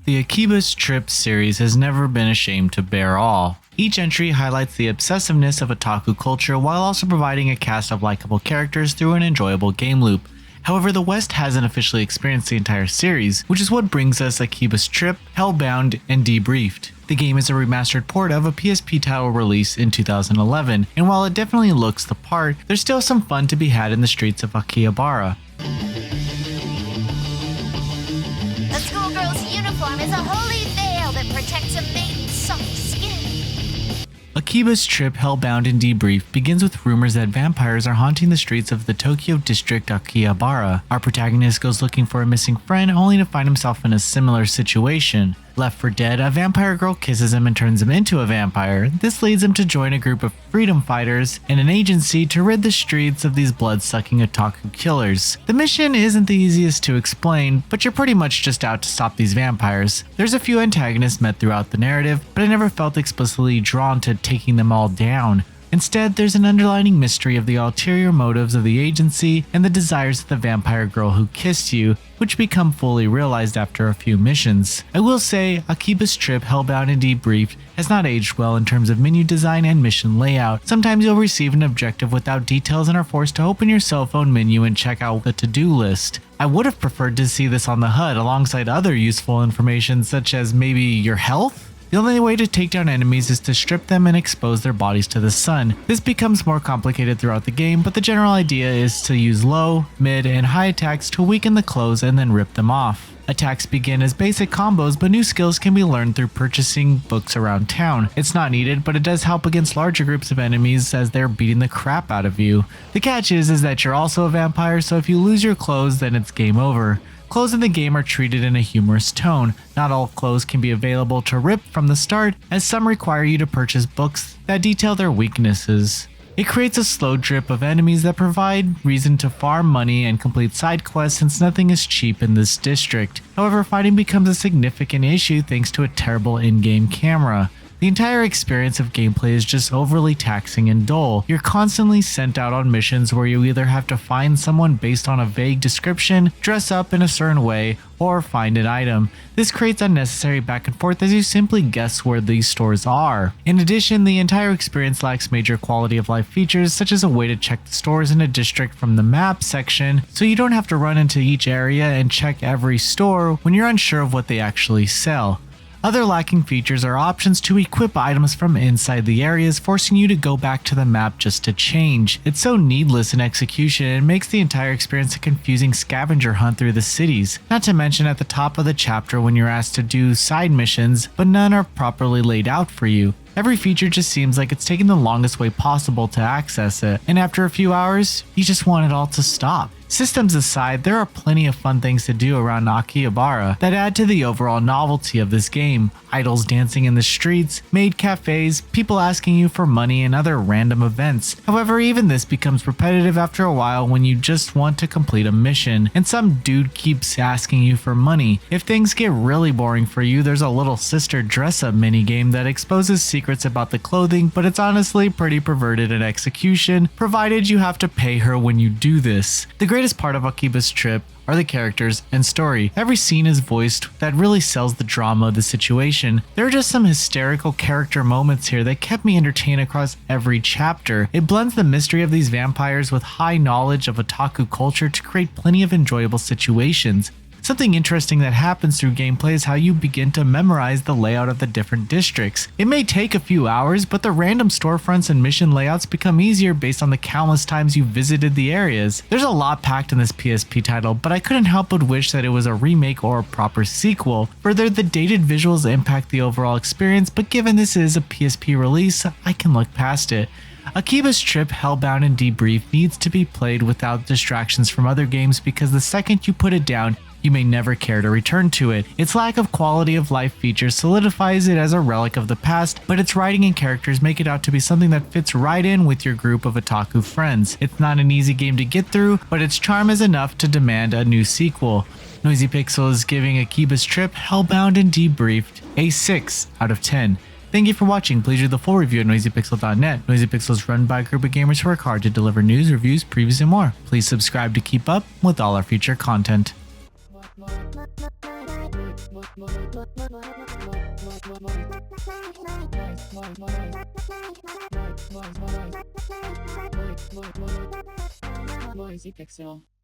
The Akibas Trip series has never been ashamed to bear all. Each entry highlights the obsessiveness of otaku culture while also providing a cast of likable characters through an enjoyable game loop. However, the West hasn't officially experienced the entire series, which is what brings us Akibas Trip, Hellbound and Debriefed. The game is a remastered port of a PSP title released in 2011, and while it definitely looks the part, there's still some fun to be had in the streets of Akibas. A schoolgirl's uniform is a holy veil that protects a maiden's soft skin. Akibas Trip, Hellbound and Debriefed begins with rumors that vampires are haunting the streets of the Tokyo district Akibas. Our protagonist goes looking for a missing friend only to find himself in a similar situation. Left for dead, a vampire girl kisses him and turns him into a vampire. This leads him to join a group of freedom fighters and an agency to rid the streets of these blood-sucking otaku killers. The mission isn't the easiest to explain, but you're pretty much just out to stop these vampires. There's a few antagonists met throughout the narrative, but I never felt explicitly drawn to taking them all down. Instead, there's an underlying mystery of the ulterior motives of the agency and the desires of the vampire girl who kissed you, which become fully realized after a few missions. I will say, Akibas Trip, Hellbound and Debriefed has not aged well in terms of menu design and mission layout. Sometimes you'll receive an objective without details and are forced to open your cell phone menu and check out the to-do list. I would have preferred to see this on the HUD alongside other useful information such as maybe your health? The only way to take down enemies is to strip them and expose their bodies to the sun. This becomes more complicated throughout the game, but the general idea is to use low, mid, and high attacks to weaken the clothes and then rip them off. Attacks begin as basic combos, but new skills can be learned through purchasing books around town. It's not needed, but it does help against larger groups of enemies as they're beating the crap out of you. The catch is that you're also a vampire, so if you lose your clothes, then it's game over. Clothes in the game are treated in a humorous tone. Not all clothes can be available to rip from the start, as some require you to purchase books that detail their weaknesses. It creates a slow drip of enemies that provide reason to farm money and complete side quests since nothing is cheap in this district. However, fighting becomes a significant issue thanks to a terrible in-game camera. The entire experience of gameplay is just overly taxing and dull. You're constantly sent out on missions where you either have to find someone based on a vague description, dress up in a certain way, or find an item. This creates unnecessary back and forth as you simply guess where these stores are. In addition, the entire experience lacks major quality of life features such as a way to check the stores in a district from the map section, so you don't have to run into each area and check every store when you're unsure of what they actually sell. Other lacking features are options to equip items from inside the areas, forcing you to go back to the map just to change. It's so needless in execution and makes the entire experience a confusing scavenger hunt through the cities. Not to mention at the top of the chapter when you're asked to do side missions, but none are properly laid out for you. Every feature just seems like it's taking the longest way possible to access it, and after a few hours, you just want it all to stop. Systems aside, there are plenty of fun things to do around Akibas that add to the overall novelty of this game. Idols dancing in the streets, maid cafes, people asking you for money, and other random events. However, even this becomes repetitive after a while when you just want to complete a mission, and some dude keeps asking you for money. If things get really boring for you, there's a little sister dress-up minigame that exposes secrets about the clothing, but it's honestly pretty perverted in execution, provided you have to pay her when you do this. The greatest part of Akibas Trip are the characters and story. Every scene is voiced that really sells the drama of the situation. There are just some hysterical character moments here that kept me entertained across every chapter. It blends the mystery of these vampires with high knowledge of otaku culture to create plenty of enjoyable situations. Something interesting that happens through gameplay is how you begin to memorize the layout of the different districts. It may take a few hours, but the random storefronts and mission layouts become easier based on the countless times you visited the areas. There's a lot packed in this PSP title, but I couldn't help but wish that it was a remake or a proper sequel. Further, the dated visuals impact the overall experience, but given this is a PSP release, I can look past it. Akibas Trip, Hellbound and Debriefed needs to be played without distractions from other games because the second you put it down, you may never care to return to it. Its lack of quality of life features solidifies it as a relic of the past, but its writing and characters make it out to be something that fits right in with your group of otaku friends. It's not an easy game to get through, but its charm is enough to demand a new sequel. Noisy Pixel is giving Akibas Trip, Hellbound and Debriefed a 6 out of 10. Thank you for watching. Please read the full review at noisypixel.net. NoisyPixel is run by a group of gamers who work hard to deliver news, reviews, previews, and more. Please subscribe to keep up with all our future content. Moisy Pixel.